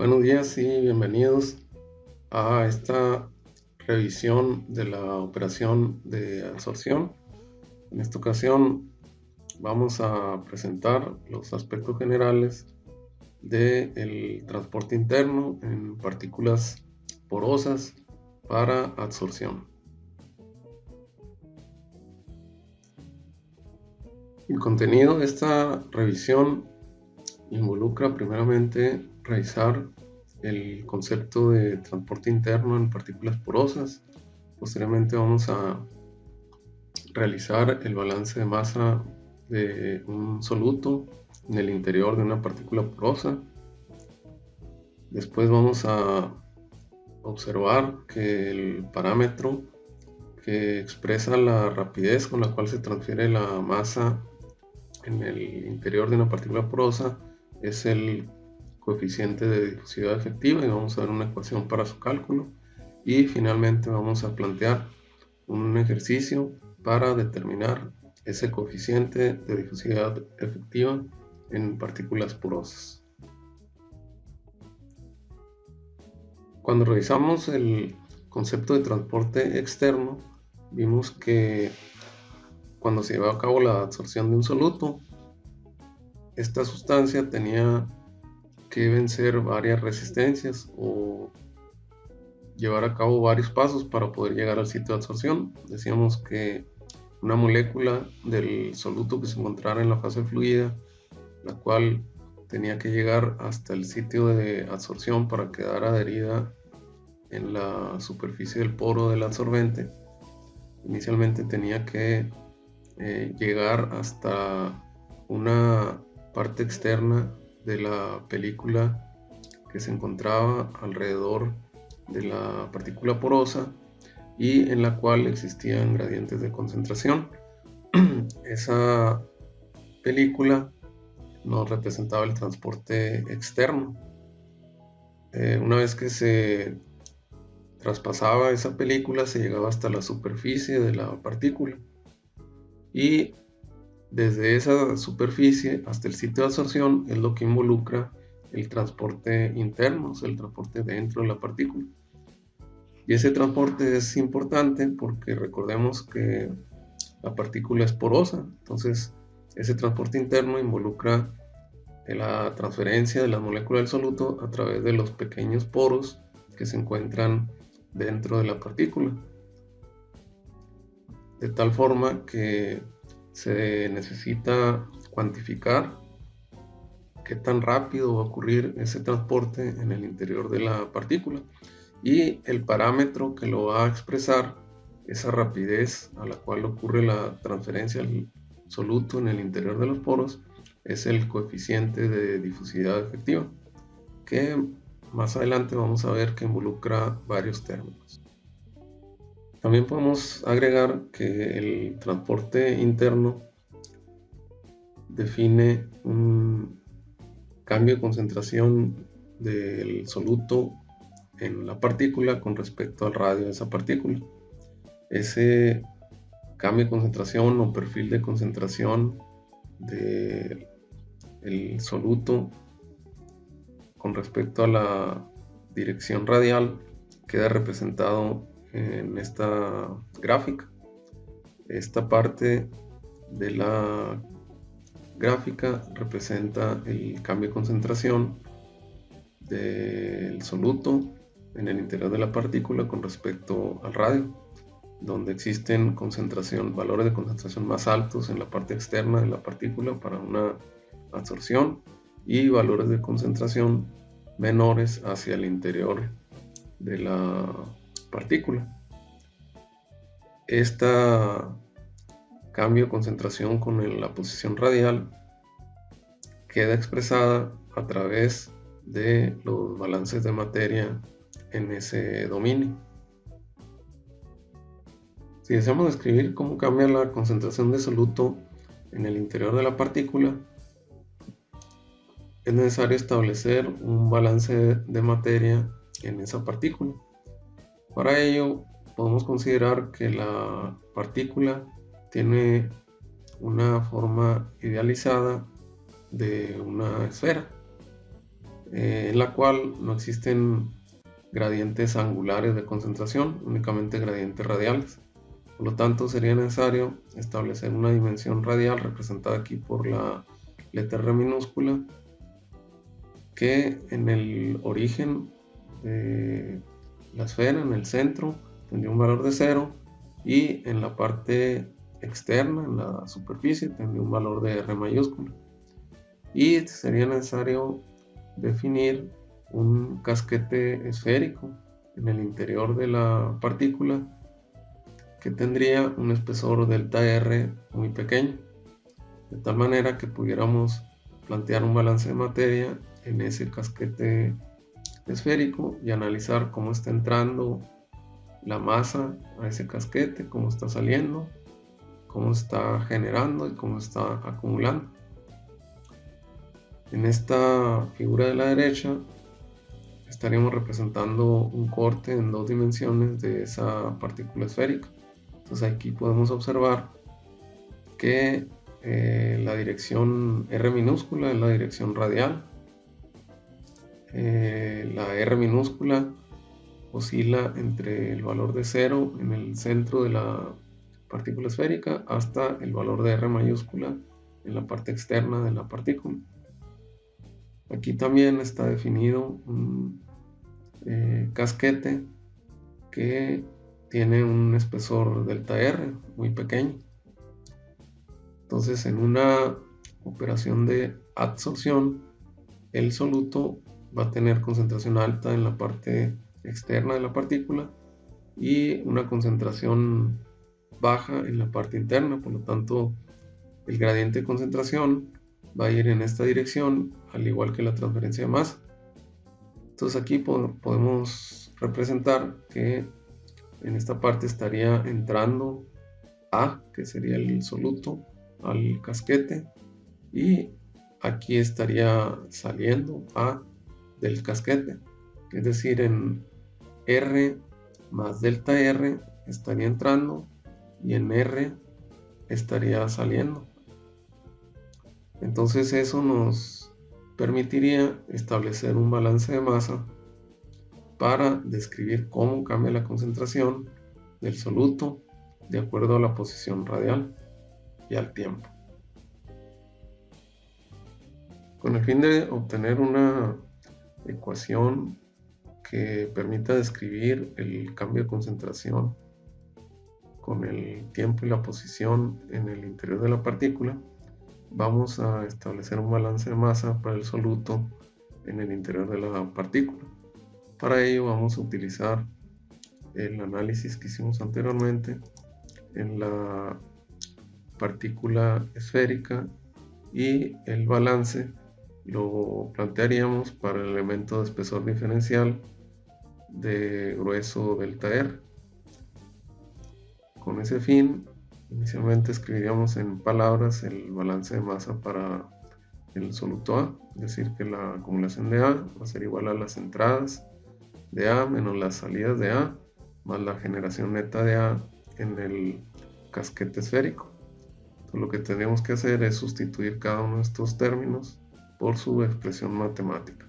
Buenos días y bienvenidos a esta revisión de la operación de absorción. En esta ocasión vamos a presentar los aspectos generales del transporte interno en partículas porosas para absorción. El contenido de esta revisión involucra primeramente revisar el concepto de transporte interno en partículas porosas. Posteriormente vamos a realizar el balance de masa de un soluto en el interior de una partícula porosa. Después vamos a observar que el parámetro que expresa la rapidez con la cual se transfiere la masa en el interior de una partícula porosa es el coeficiente de difusividad efectiva, y vamos a ver una ecuación para su cálculo. Y finalmente vamos a plantear un ejercicio para determinar ese coeficiente de difusividad efectiva en partículas porosas. Cuando revisamos el concepto de transporte externo, vimos que cuando se lleva a cabo la absorción de un soluto, esta sustancia tenía que vencer varias resistencias o llevar a cabo varios pasos para poder llegar al sitio de absorción. Decíamos que una molécula del soluto que se encontrara en la fase fluida, la cual tenía que llegar hasta el sitio de absorción para quedar adherida en la superficie del poro del absorbente, inicialmente tenía que llegar hasta una parte externa de la película que se encontraba alrededor de la partícula porosa y en la cual existían gradientes de concentración. Esa película nos representaba el transporte externo. Una vez que se traspasaba esa película, se llegaba hasta la superficie de la partícula, y desde esa superficie hasta el sitio de absorción es lo que involucra el transporte interno, o sea, el transporte dentro de la partícula. Y ese transporte es importante porque recordemos que la partícula es porosa, entonces ese transporte interno involucra la transferencia de la molécula del soluto a través de los pequeños poros que se encuentran dentro de la partícula, de tal forma que se necesita cuantificar qué tan rápido va a ocurrir ese transporte en el interior de la partícula, y el parámetro que lo va a expresar esa rapidez a la cual ocurre la transferencia del soluto en el interior de los poros es el coeficiente de difusividad efectiva, que más adelante vamos a ver que involucra varios términos. También podemos agregar que el transporte interno define un cambio de concentración del soluto en la partícula con respecto al radio de esa partícula. Ese cambio de concentración o perfil de concentración del soluto con respecto a la dirección radial queda representado en esta gráfica. Esta parte de la gráfica representa el cambio de concentración del soluto en el interior de la partícula con respecto al radio, donde existen valores de concentración más altos en la parte externa de la partícula para una absorción y valores de concentración menores hacia el interior de la partícula. Este cambio de concentración con la posición radial queda expresada a través de los balances de materia en ese dominio. Si deseamos describir cómo cambia la concentración de soluto en el interior de la partícula, es necesario establecer un balance de materia en esa partícula. Para ello, podemos considerar que la partícula tiene una forma idealizada de una esfera. en la cual no existen gradientes angulares de concentración, únicamente gradientes radiales. Por lo tanto, sería necesario establecer una dimensión radial representada aquí por la letra R minúscula, que en el origen de la esfera, en el centro, tendría un valor de 0, y en la parte externa, en la superficie, tendría un valor de R mayúscula. Y sería necesario definir un casquete esférico en el interior de la partícula que tendría un espesor delta R muy pequeño, de tal manera que pudiéramos plantear un balance de materia en ese casquete esférico y analizar cómo está entrando la masa a ese casquete, cómo está saliendo, cómo está generando y cómo está acumulando. En esta figura de la derecha estaríamos representando un corte en 2 dimensiones de esa partícula esférica. Entonces aquí podemos observar que la dirección R minúscula es la dirección radial. La R minúscula oscila entre el valor de 0 en el centro de la partícula esférica hasta el valor de R mayúscula en la parte externa de la partícula. Aquí también está definido un casquete que tiene un espesor delta R muy pequeño. Entonces, en una operación de adsorción, el soluto va a tener concentración alta en la parte externa de la partícula y una concentración baja en la parte interna. Por lo tanto, el gradiente de concentración va a ir en esta dirección, al igual que la transferencia de masa. Entonces aquí podemos representar que en esta parte estaría entrando A, que sería el soluto, al casquete, y aquí estaría saliendo A del casquete, es decir, en R más delta R estaría entrando y en R estaría saliendo. Entonces eso nos permitiría establecer un balance de masa para describir cómo cambia la concentración del soluto de acuerdo a la posición radial y al tiempo. Con el fin de obtener una ecuación que permita describir el cambio de concentración con el tiempo y la posición en el interior de la partícula, vamos a establecer un balance de masa para el soluto en el interior de la partícula. Para ello vamos a utilizar el análisis que hicimos anteriormente en la partícula esférica, y el balance lo plantearíamos para el elemento de espesor diferencial de grueso delta R. Con ese fin, inicialmente escribiríamos en palabras el balance de masa para el soluto A, es decir, que la acumulación de A va a ser igual a las entradas de A menos las salidas de A, más la generación neta de A en el casquete esférico. Entonces, lo que tenemos que hacer es sustituir cada uno de estos términos por su expresión matemática.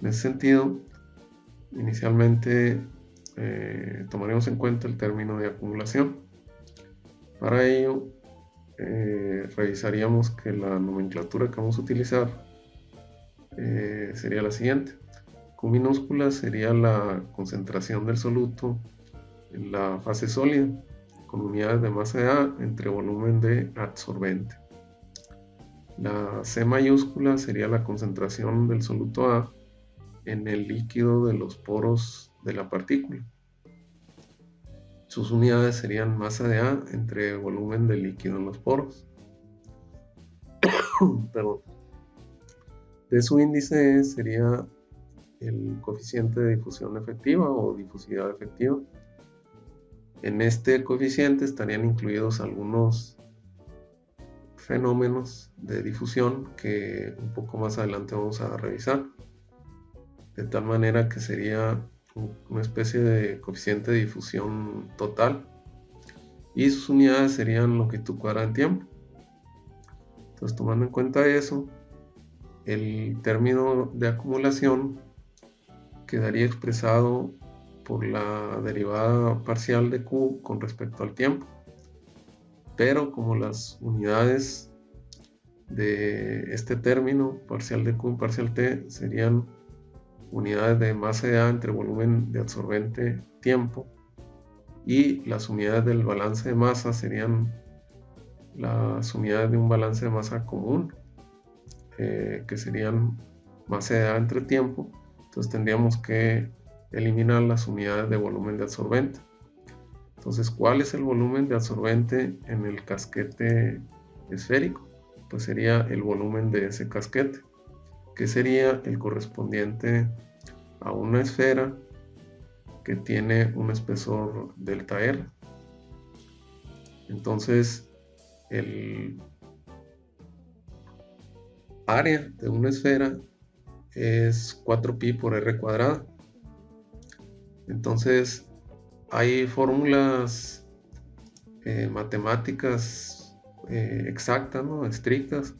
En ese sentido, inicialmente tomaremos en cuenta el término de acumulación. Para ello, revisaríamos que la nomenclatura que vamos a utilizar sería la siguiente. Q minúscula sería la concentración del soluto en la fase sólida, con unidades de masa de A entre volumen de adsorbente. La C mayúscula sería la concentración del soluto A en el líquido de los poros de la partícula. Sus unidades serían masa de A entre volumen del líquido en los poros. Perdón. De su índice sería el coeficiente de difusión efectiva o difusividad efectiva. En este coeficiente estarían incluidos algunos fenómenos de difusión que un poco más adelante vamos a revisar, de tal manera que sería una especie de coeficiente de difusión total, y sus unidades serían longitud cuadrada en tiempo. Entonces, tomando en cuenta eso, el término de acumulación quedaría expresado por la derivada parcial de Q con respecto al tiempo, pero como las unidades de este término, parcial de Q, parcial T, serían unidades de masa de A entre volumen de absorbente tiempo, y las unidades del balance de masa serían las unidades de un balance de masa común, que serían masa de A entre tiempo. Entonces tendríamos que eliminar las unidades de volumen de absorbente. Entonces, ¿cuál es el volumen de absorbente en el casquete esférico? Pues sería el volumen de ese casquete, que sería el correspondiente a una esfera que tiene un espesor delta R. Entonces, el área de una esfera es 4pi por r cuadrada. Entonces, hay fórmulas matemáticas exactas, ¿no? Estrictas,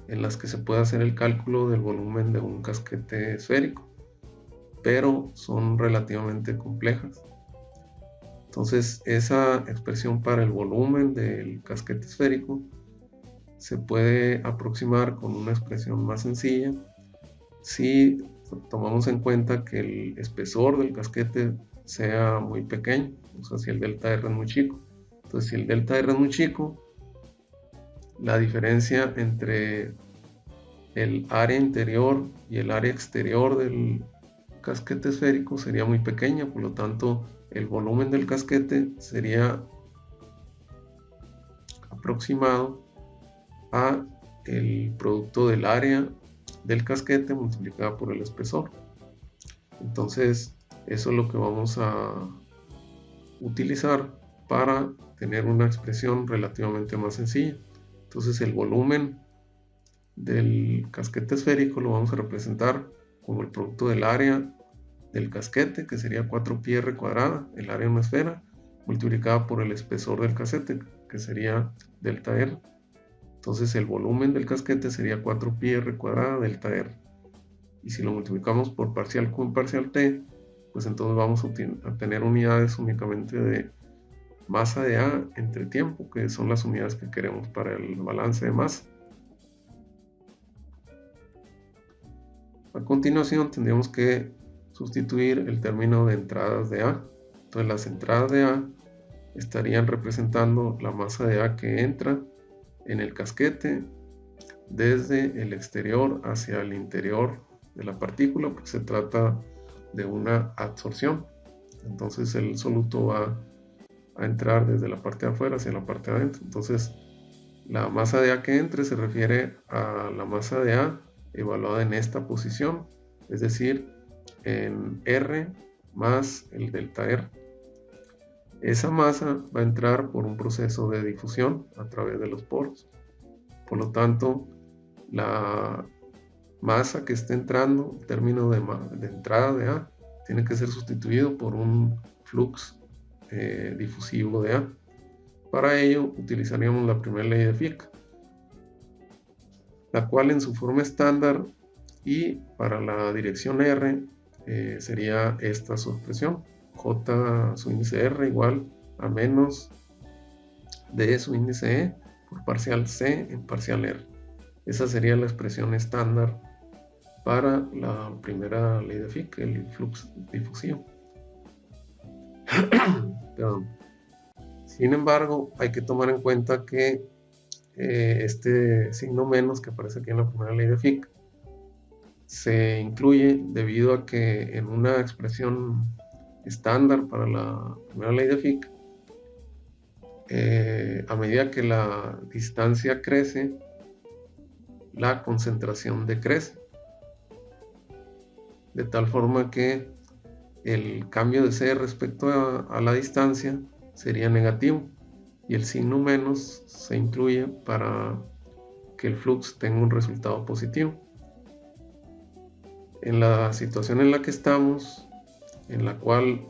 en las que se puede hacer el cálculo del volumen de un casquete esférico, pero son relativamente complejas. Entonces, esa expresión para el volumen del casquete esférico se puede aproximar con una expresión más sencilla si tomamos en cuenta que el espesor del casquete sea muy pequeño, o sea, si el delta R es muy chico. Entonces, si el delta R es muy chico, la diferencia entre el área interior y el área exterior del casquete esférico sería muy pequeña, por lo tanto, el volumen del casquete sería aproximado a el producto del área del casquete multiplicada por el espesor. Entonces, eso es lo que vamos a utilizar para tener una expresión relativamente más sencilla. Entonces, el volumen del casquete esférico lo vamos a representar como el producto del área del casquete, que sería 4pi r cuadrada, el área de una esfera, multiplicada por el espesor del casquete, que sería delta R. Entonces, el volumen del casquete sería 4pi r cuadrada delta R. Y si lo multiplicamos por parcial Q y parcial T, pues entonces vamos a tener unidades únicamente de masa de A entre tiempo, que son las unidades que queremos para el balance de masa. A continuación tendríamos que sustituir el término de entradas de A. Entonces, las entradas de A estarían representando la masa de A que entra en el casquete desde el exterior hacia el interior de la partícula, porque se trata de una absorción. Entonces, el soluto va a entrar desde la parte de afuera hacia la parte de adentro. Entonces, la masa de A que entre se refiere a la masa de A evaluada en esta posición, es decir, en R más el delta R. Esa masa va a entrar por un proceso de difusión a través de los poros. Por lo tanto, la masa que esté entrando, el término de entrada de A, tiene que ser sustituido por un flux difusivo de A. Para ello utilizaríamos la primera ley de Fick, la cual en su forma estándar y para la dirección R sería esta su expresión: J su índice R igual a menos D su índice E por parcial C en parcial R. Esa sería la expresión estándar para la primera ley de Fick, el flux difusivo. Perdón. Sin embargo, hay que tomar en cuenta que este signo menos que aparece aquí en la primera ley de Fick se incluye debido a que en una expresión estándar para la primera ley de Fick, a medida que la distancia crece, la concentración decrece, de tal forma que el cambio de C respecto a la distancia sería negativo, y el signo menos se incluye para que el flux tenga un resultado positivo. En la situación en la que estamos, en la cual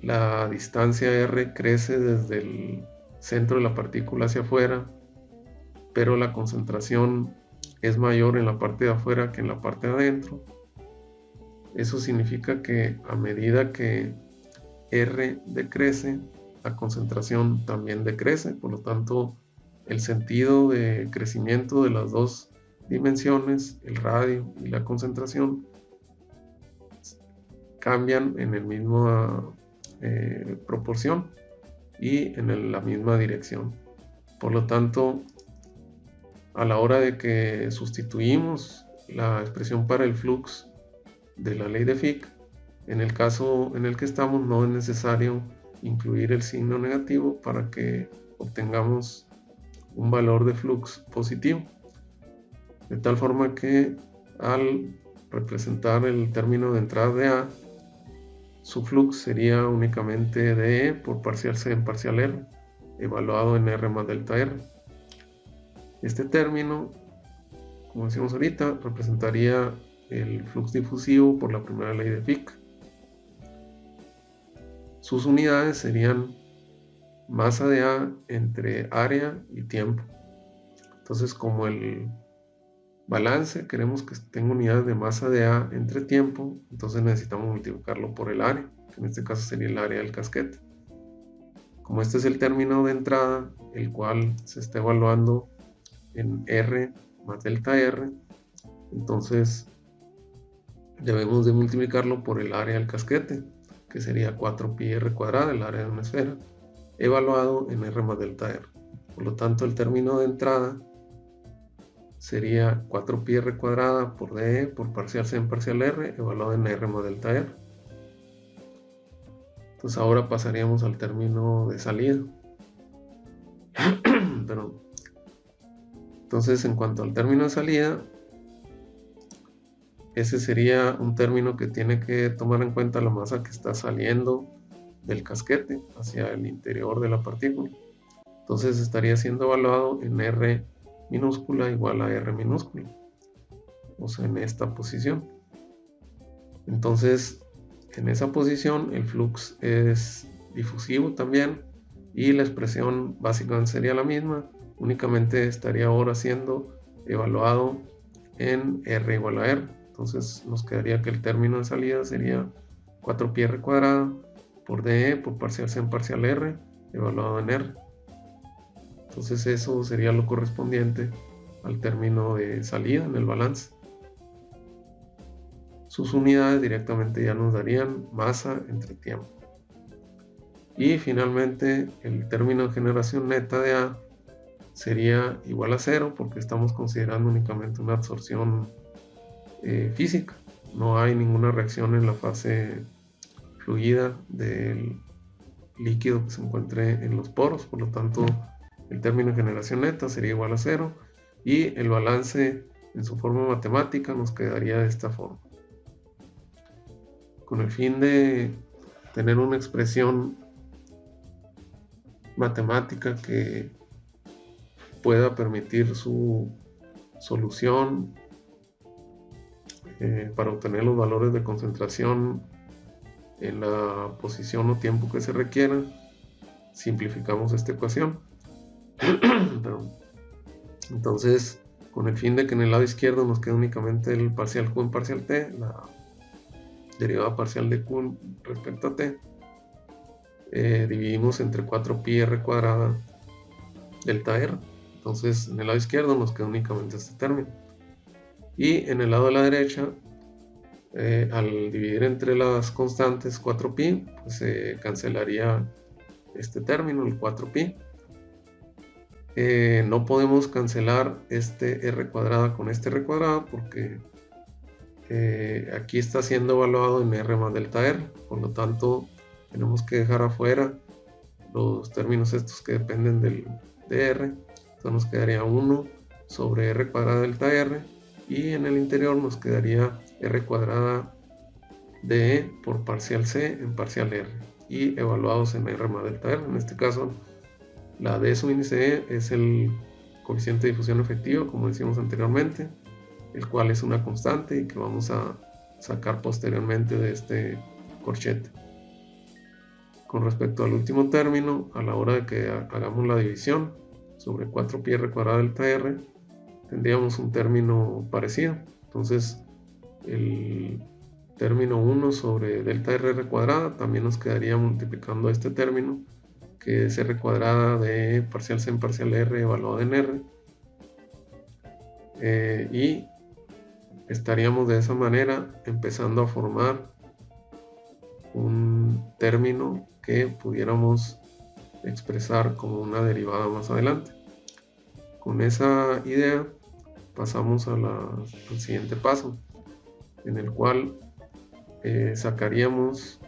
la distancia R crece desde el centro de la partícula hacia afuera, pero la concentración es mayor en la parte de afuera que en la parte de adentro. Eso significa que a medida que R decrece, la concentración también decrece, por lo tanto el sentido de crecimiento de las dos dimensiones, el radio y la concentración, cambian en la misma proporción y en la misma dirección. Por lo tanto, a la hora de que sustituimos la expresión para el flux de la ley de Fick, en el caso en el que estamos no es necesario incluir el signo negativo para que obtengamos un valor de flux positivo. De tal forma que al representar el término de entrada de A, su flux sería únicamente de E por parcial C en parcial R, evaluado en R más delta R. Este término, como decimos ahorita, representaría el flux difusivo por la primera ley de Fick. Sus unidades serían masa de A entre área y tiempo. Entonces, como el balance queremos que tenga unidades de masa de A entre tiempo, entonces necesitamos multiplicarlo por el área, que en este caso sería el área del casquete. Como este es el término de entrada, el cual se está evaluando en R más delta R, entonces debemos de multiplicarlo por el área del casquete, que sería 4pi r cuadrada, el área de una esfera, evaluado en R más delta R. Por lo tanto, el término de entrada sería 4pi r cuadrada por dE por parcial C en parcial R, evaluado en R más delta R. Entonces ahora pasaríamos al término de salida. Perdón. Entonces, en cuanto al término de salida, ese sería un término que tiene que tomar en cuenta la masa que está saliendo del casquete hacia el interior de la partícula. Entonces estaría siendo evaluado en R minúscula igual a R minúscula, o sea, en esta posición. Entonces, en esa posición el flux es difusivo también y la expresión básicamente sería la misma, únicamente estaría ahora siendo evaluado en R igual a R. Entonces nos quedaría que el término de salida sería 4pi r cuadrada por dE por parcial C en parcial R, evaluado en R. Entonces eso sería lo correspondiente al término de salida en el balance. Sus unidades directamente ya nos darían masa entre tiempo. Y finalmente el término de generación neta de A sería igual a 0 porque estamos considerando únicamente una absorción física. No hay ninguna reacción en la fase fluida del líquido que se encuentre en los poros, por lo tanto el término de generación neta sería igual a 0 y el balance en su forma matemática nos quedaría de esta forma. Con el fin de tener una expresión matemática que pueda permitir su solución para obtener los valores de concentración en la posición o tiempo que se requiera, simplificamos esta ecuación. Entonces, con el fin de que en el lado izquierdo nos quede únicamente el parcial Q en parcial T, la derivada parcial de Q respecto a T, dividimos entre 4pi r cuadrada delta R. Entonces, en el lado izquierdo nos queda únicamente este término. Y en el lado de la derecha, al dividir entre las constantes 4pi, pues se cancelaría este término, el 4pi. No podemos cancelar este r cuadrada con este r cuadrada porque aquí está siendo evaluado en r más delta r, por lo tanto tenemos que dejar afuera los términos estos que dependen de r. Entonces nos quedaría 1 sobre r cuadrada delta r y en el interior nos quedaría r cuadrada de E por parcial C en parcial R y evaluados en R más delta R. En este caso la D sub índice E es el coeficiente de difusión efectivo, como decíamos anteriormente, el cual es una constante y que vamos a sacar posteriormente de este corchete. Con respecto al último término, a la hora de que hagamos la división sobre 4pi r cuadrada delta R, tendríamos un término parecido. Entonces el término 1 sobre delta R cuadrada también nos quedaría multiplicando este término, que es R cuadrada de parcial C en parcial R evaluado en R. Y estaríamos de esa manera empezando a formar un término que pudiéramos expresar como una derivada más adelante. Con esa idea pasamos al siguiente paso, en el cual sacaríamos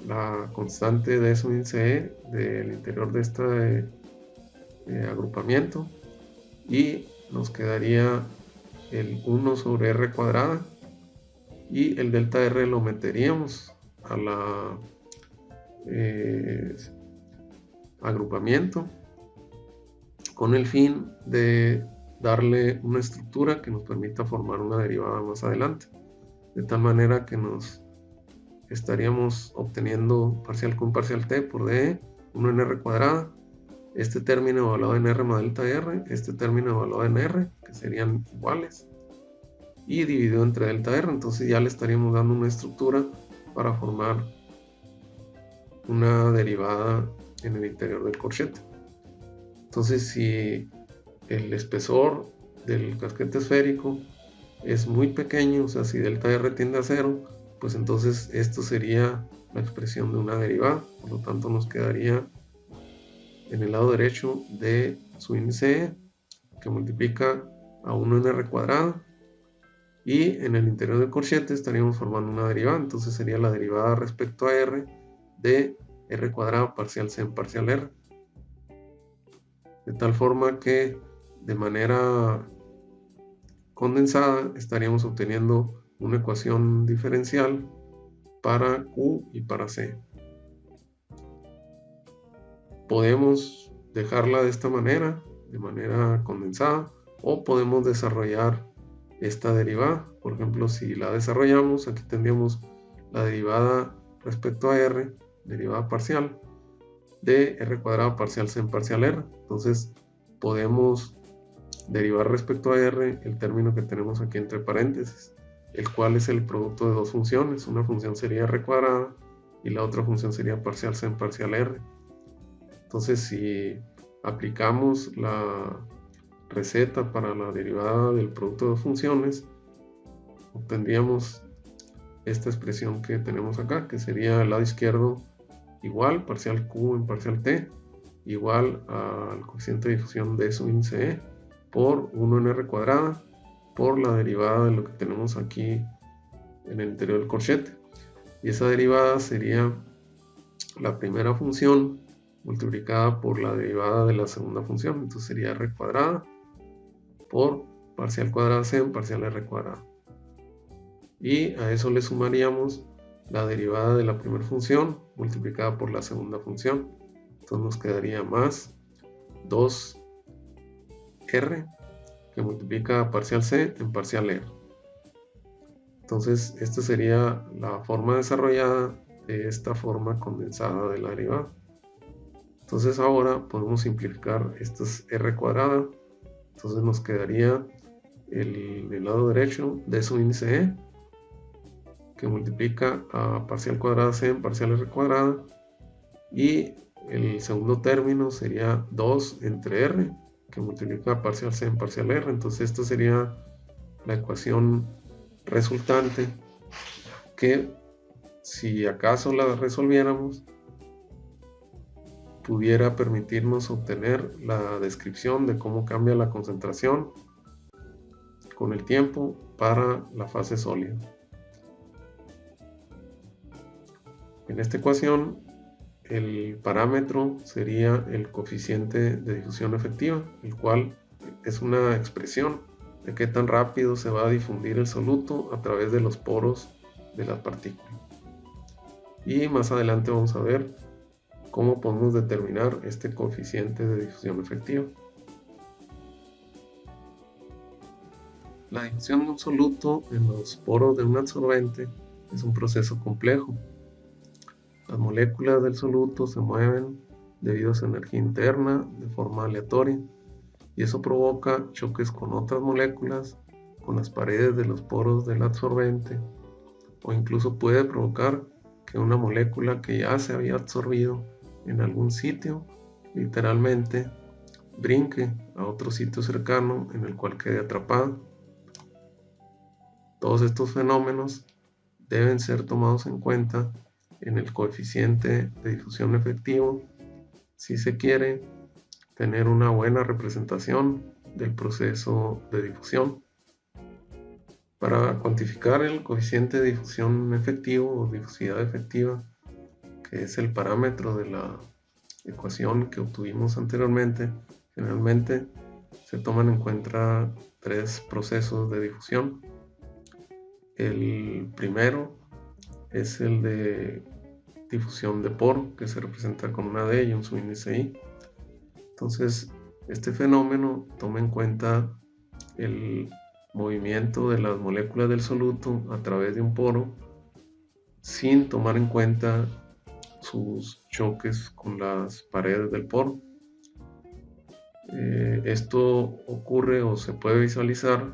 la constante de su índice E del interior de este agrupamiento y nos quedaría el 1 sobre R cuadrada, y el delta R lo meteríamos a la agrupamiento con el fin de darle una estructura que nos permita formar una derivada más adelante, de tal manera que nos estaríamos obteniendo parcial Q parcial T por DE, 1 en R cuadrada, este término evaluado en R más delta R, este término evaluado en R, que serían iguales, y dividido entre delta R. Entonces ya le estaríamos dando una estructura para formar una derivada en el interior del corchete. Entonces, si el espesor del casquete esférico es muy pequeño, o sea, si delta R tiende a 0, pues entonces esto sería la expresión de una derivada. Por lo tanto, nos quedaría en el lado derecho de su índice E, que multiplica a 1 en R cuadrada, y en el interior del corchete estaríamos formando una derivada. Entonces sería la derivada respecto a R de R cuadrada parcial C en parcial R, de tal forma que de manera condensada estaríamos obteniendo una ecuación diferencial para Q y para C. Podemos dejarla de esta manera, de manera condensada, o podemos desarrollar esta derivada. Por ejemplo, si la desarrollamos, aquí tendríamos la derivada respecto a R, derivada parcial, de R cuadrado parcial C en parcial R. Entonces podemos derivar respecto a R el término que tenemos aquí entre paréntesis, el cual es el producto de dos funciones. Una función sería R cuadrada y la otra función sería parcial C en parcial R. Entonces, si aplicamos la receta para la derivada del producto de dos funciones, obtendríamos esta expresión que tenemos acá, que sería el lado izquierdo igual parcial Q en parcial T, igual al coeficiente de difusión de su índice E por 1 en R cuadrada por la derivada de lo que tenemos aquí en el interior del corchete. Y esa derivada sería la primera función multiplicada por la derivada de la segunda función. Entonces sería R cuadrada por parcial cuadrada C en parcial R cuadrada. Y a eso le sumaríamos la derivada de la primera función multiplicada por la segunda función. Entonces nos quedaría más 2R que multiplica parcial C en parcial R. Entonces esta sería la forma desarrollada de esta forma condensada de la derivada. Entonces ahora podemos simplificar esta es R cuadrada. Entonces nos quedaría el lado derecho de su índice E, que multiplica a parcial cuadrada C en parcial R cuadrada, y el segundo término sería 2 entre R, que multiplica a parcial C en parcial R. Entonces esta sería la ecuación resultante, que si acaso la resolviéramos pudiera permitirnos obtener la descripción de cómo cambia la concentración con el tiempo para la fase sólida. En esta ecuación el parámetro sería el coeficiente de difusión efectiva, el cual es una expresión de qué tan rápido se va a difundir el soluto a través de los poros de la partícula. Y más adelante vamos a ver cómo podemos determinar este coeficiente de difusión efectiva. La difusión de un soluto en los poros de un absorbente es un proceso complejo. Las moléculas del soluto se mueven debido a su energía interna de forma aleatoria, y eso provoca choques con otras moléculas, con las paredes de los poros del absorbente, o incluso puede provocar que una molécula que ya se había absorbido en algún sitio, literalmente brinque a otro sitio cercano en el cual quede atrapada. Todos estos fenómenos deben ser tomados en cuenta en el coeficiente de difusión efectivo si se quiere tener una buena representación del proceso de difusión. Para cuantificar el coeficiente de difusión efectivo o difusividad efectiva, que es el parámetro de la ecuación que obtuvimos anteriormente, generalmente se toman en cuenta 3 procesos de difusión. El primero es el de difusión de poro, que se representa con una D y un subíndice I. Entonces, este fenómeno toma en cuenta el movimiento de las moléculas del soluto a través de un poro sin tomar en cuenta sus choques con las paredes del poro. Esto ocurre o se puede visualizar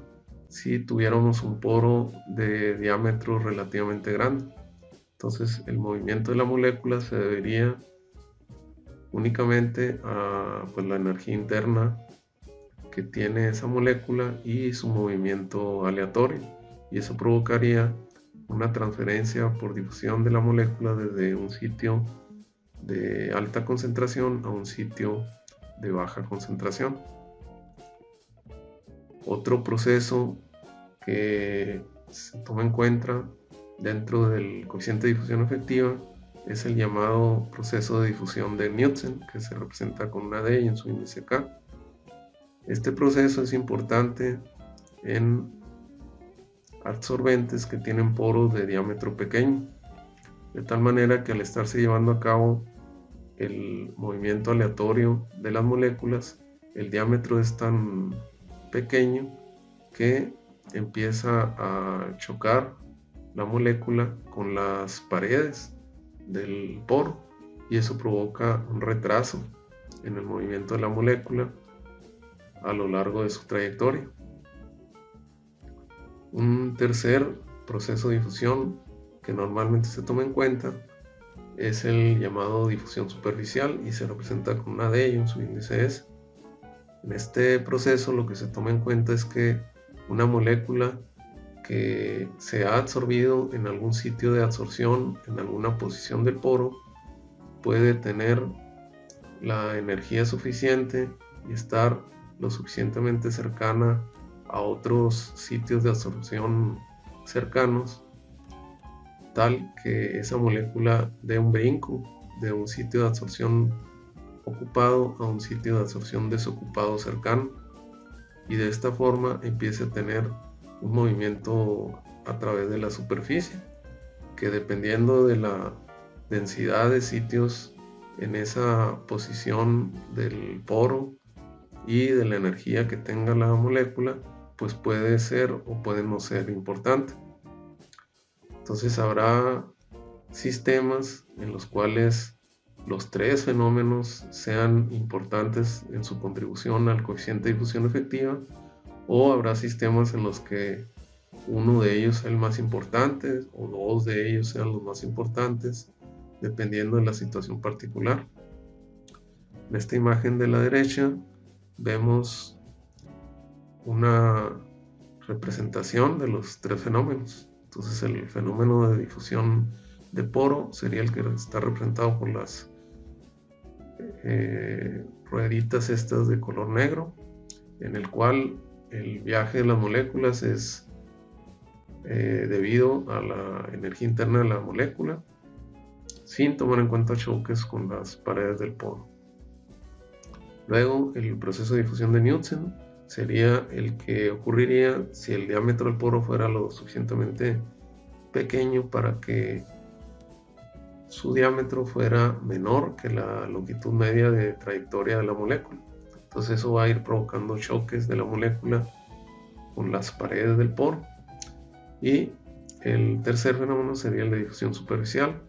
si tuviéramos un poro de diámetro relativamente grande. Entonces el movimiento de la molécula se debería únicamente a la energía interna que tiene esa molécula y su movimiento aleatorio, y eso provocaría una transferencia por difusión de la molécula desde un sitio de alta concentración a un sitio de baja concentración. Otro proceso que se toma en cuenta dentro del coeficiente de difusión efectiva es el llamado proceso de difusión de Knudsen, que se representa con una D y en su índice K. Este proceso es importante en absorbentes que tienen poros de diámetro pequeño, de tal manera que al estarse llevando a cabo el movimiento aleatorio de las moléculas, el diámetro es tan pequeño que empieza a chocar la molécula con las paredes del poro, y eso provoca un retraso en el movimiento de la molécula a lo largo de su trayectoria. Un tercer proceso de difusión que normalmente se toma en cuenta es el llamado difusión superficial y se representa con una D y un subíndice S. En este proceso lo que se toma en cuenta es que una molécula que se ha absorbido en algún sitio de absorción, en alguna posición del poro, puede tener la energía suficiente y estar lo suficientemente cercana a otros sitios de absorción cercanos, tal que esa molécula dé un brinco de un sitio de absorción ocupado a un sitio de absorción desocupado cercano, y de esta forma empiece a tener un movimiento a través de la superficie, que dependiendo de la densidad de sitios en esa posición del poro y de la energía que tenga la molécula, pues puede ser o puede no ser importante. Entonces habrá sistemas en los cuales los 3 fenómenos sean importantes en su contribución al coeficiente de difusión efectiva, o habrá sistemas en los que uno de ellos sea el más importante o 2 de ellos sean los más importantes, dependiendo de la situación particular. En esta imagen de la derecha vemos una representación de los 3 fenómenos. Entonces el fenómeno de difusión de poro sería el que está representado por las rueditas estas de color negro, en el cual el viaje de las moléculas es debido a la energía interna de la molécula, sin tomar en cuenta choques con las paredes del poro. Luego, el proceso de difusión de Knudsen sería el que ocurriría si el diámetro del poro fuera lo suficientemente pequeño para que su diámetro fuera menor que la longitud media de trayectoria de la molécula. Entonces eso va a ir provocando choques de la molécula con las paredes del poro. Y el tercer fenómeno sería el de difusión superficial,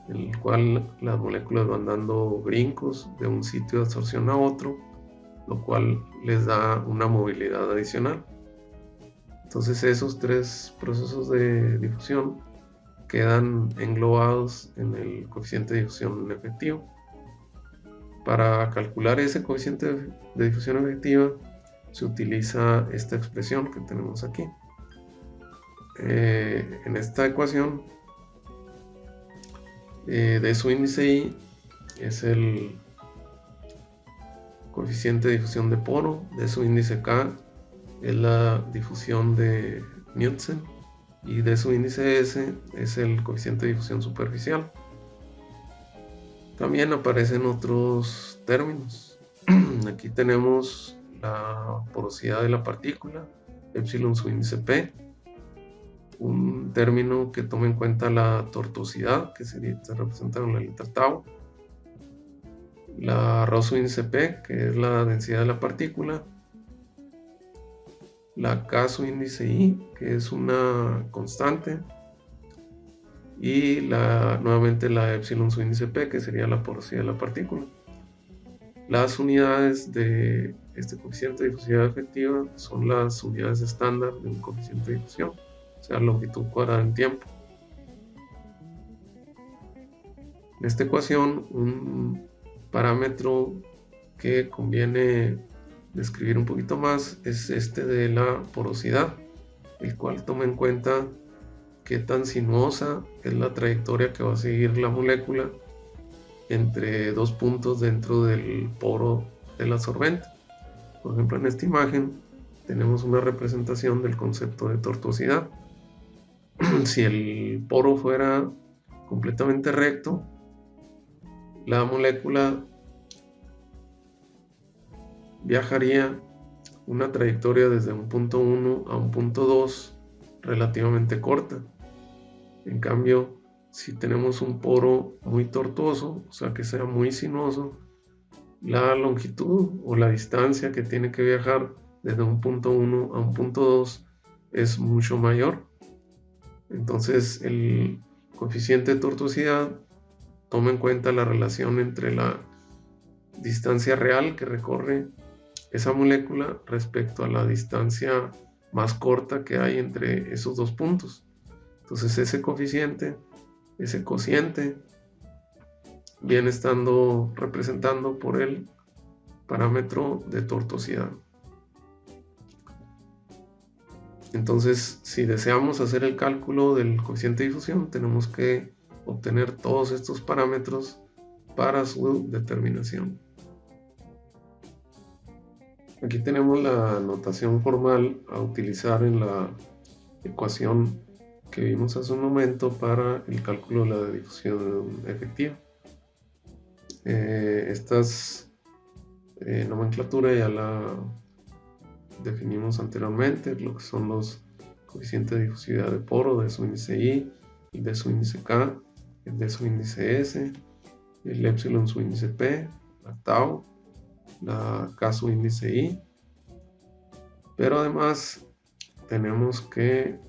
en el cual las moléculas van dando brincos de un sitio de absorción a otro lo cual les da una movilidad adicional. Entonces esos tres procesos de difusión quedan englobados en el coeficiente de difusión efectivo. Para calcular ese coeficiente de difusión efectiva se utiliza esta expresión que tenemos aquí. En esta ecuación, de su índice I es el coeficiente de difusión de poro, de su índice K es la difusión de Knudsen y de su índice S es el coeficiente de difusión superficial. También aparecen otros términos. Aquí tenemos la porosidad de la partícula, epsilon su índice P, un término que toma en cuenta la tortuosidad, que se representa con la letra tau, la rho su índice P, que es la densidad de la partícula, la K su índice I, que es una constante, y nuevamente la epsilon su índice P, que sería la porosidad de la partícula. Las unidades de este coeficiente de difusividad efectiva son las unidades estándar de un coeficiente de difusión, o sea, longitud cuadrada en tiempo. En esta ecuación, un parámetro que conviene describir un poquito más es este de la porosidad, el cual toma en cuenta qué tan sinuosa es la trayectoria que va a seguir la molécula entre dos puntos dentro del poro del absorbente. Por ejemplo, en esta imagen tenemos una representación del concepto de tortuosidad. Si el poro fuera completamente recto, la molécula viajaría una trayectoria desde un punto 1 a un punto 2 relativamente corta. En cambio, si tenemos un poro muy tortuoso, o sea que sea muy sinuoso, la longitud o la distancia que tiene que viajar desde un punto 1 a un punto 2 es mucho mayor. Entonces el coeficiente de tortuosidad toma en cuenta la relación entre la distancia real que recorre esa molécula respecto a la distancia más corta que hay entre esos dos puntos. Entonces ese cociente viene estando representando por el parámetro de tortuosidad. Entonces, si deseamos hacer el cálculo del coeficiente de difusión, tenemos que obtener todos estos parámetros para su determinación. Aquí tenemos la notación formal a utilizar en la ecuación que vimos hace un momento para el cálculo de la difusión efectiva. Estas nomenclatura ya la definimos anteriormente, lo que son los coeficientes de difusividad de poro, de su índice I, el de su índice K, el de su índice S, el epsilon su índice P, la tau, la K su índice I. Pero además tenemos que,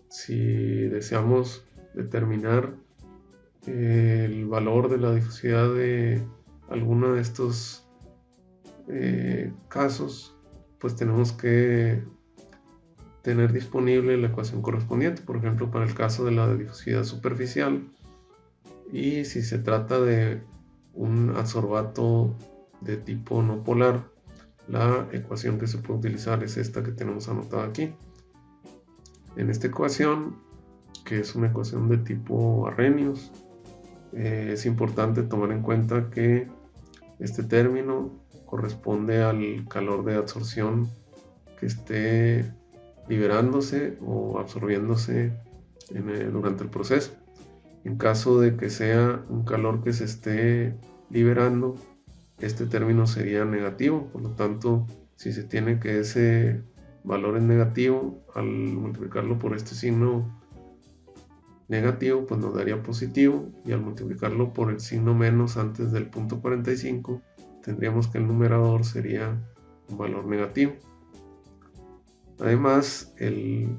si deseamos determinar el valor de la difusividad de alguno de estos casos, pues tenemos que tener disponible la ecuación correspondiente, por ejemplo para el caso de la difusividad superficial, y si se trata de un adsorbato de tipo no polar, la ecuación que se puede utilizar es esta que tenemos anotada aquí. En esta ecuación, que es una ecuación de tipo Arrhenius, es importante tomar en cuenta que este término corresponde al calor de absorción que esté liberándose o absorbiéndose durante el proceso. En caso de que sea un calor que se esté liberando, este término sería negativo. Por lo tanto, si se tiene que ese valor es negativo, al multiplicarlo por este signo negativo, pues nos daría positivo, y al multiplicarlo por el signo menos antes del punto 45, tendríamos que el numerador sería un valor negativo. Además, el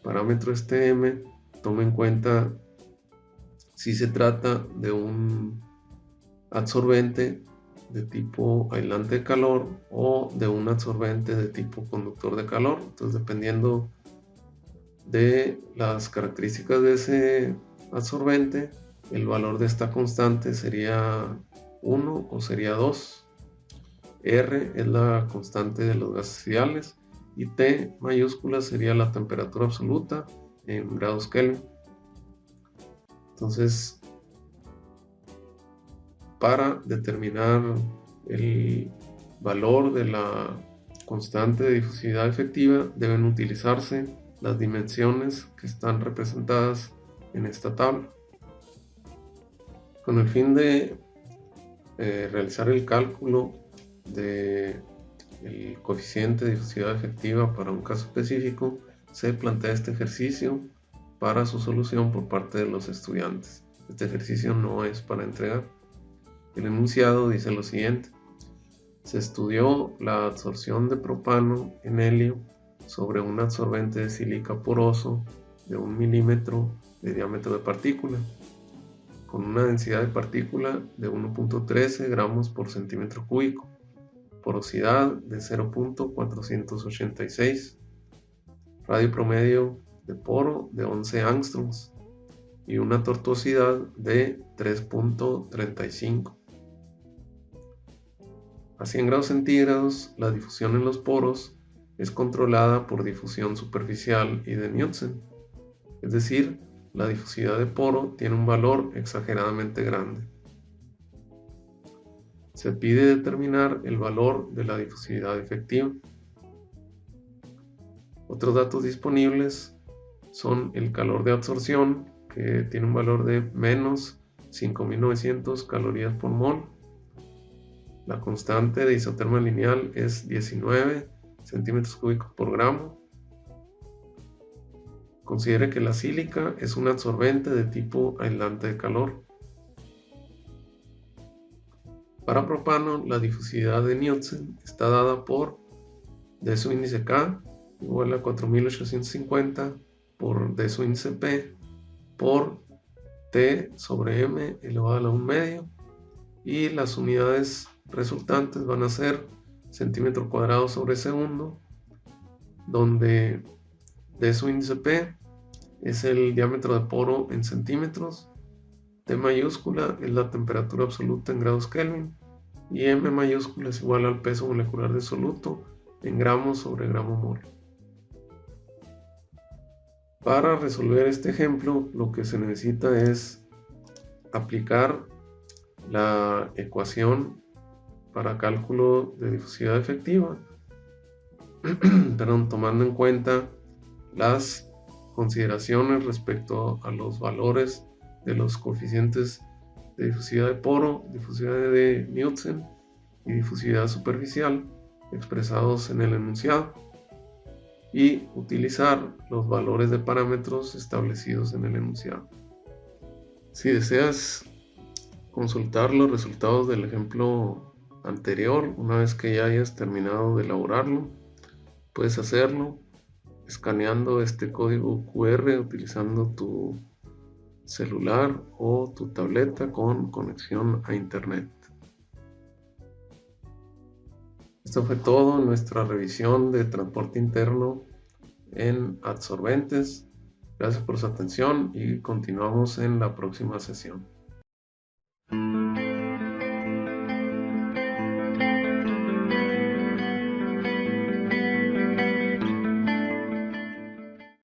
parámetro m toma en cuenta si se trata de un adsorbente de tipo aislante de calor o de un absorbente de tipo conductor de calor. Entonces, dependiendo de las características de ese absorbente, el valor de esta constante sería 1 o sería 2. R es la constante de los gases ideales y T mayúscula sería la temperatura absoluta en grados Kelvin. Entonces, para determinar el valor de la constante de difusividad efectiva deben utilizarse las dimensiones que están representadas en esta tabla. Con el fin de realizar el cálculo del coeficiente de difusividad efectiva para un caso específico, se plantea este ejercicio para su solución por parte de los estudiantes. Este ejercicio no es para entregar. El enunciado dice lo siguiente: se estudió la absorción de propano en helio sobre un absorbente de sílica poroso de 1 milímetro de diámetro de partícula, con una densidad de partícula de 1.13 gramos por centímetro cúbico, porosidad de 0.486, radio promedio de poro de 11 angstroms y una tortuosidad de 3.35. A 100 grados centígrados, la difusión en los poros es controlada por difusión superficial y de Knudsen, es decir, la difusividad de poro tiene un valor exageradamente grande. Se pide determinar el valor de la difusividad efectiva. Otros datos disponibles son el calor de absorción, que tiene un valor de menos 5.900 calorías por mol. La constante de isoterma lineal es 19 centímetros cúbicos por gramo. Considere que la sílica es un absorbente de tipo aislante de calor. Para propano, la difusividad de Knudsen está dada por D su índice K igual a 4850 por D su índice P por T sobre M elevado a la 1 medio, y las unidades resultantes van a ser centímetro cuadrado sobre segundo, donde D su índice P es el diámetro de poro en centímetros, T mayúscula es la temperatura absoluta en grados Kelvin y M mayúscula es igual al peso molecular de soluto en gramos sobre gramo mol. Para resolver este ejemplo, lo que se necesita es aplicar la ecuación para cálculo de difusividad efectiva, tomando en cuenta las consideraciones respecto a los valores de los coeficientes de difusividad de poro, difusividad de Knudsen y difusividad superficial expresados en el enunciado, y utilizar los valores de parámetros establecidos en el enunciado. Si deseas consultar los resultados del ejemplo anterior, una vez que ya hayas terminado de elaborarlo, puedes hacerlo escaneando este código QR utilizando tu celular o tu tableta con conexión a internet. Esto fue todo en nuestra revisión de transporte interno en adsorbentes. Gracias por su atención y continuamos en la próxima sesión.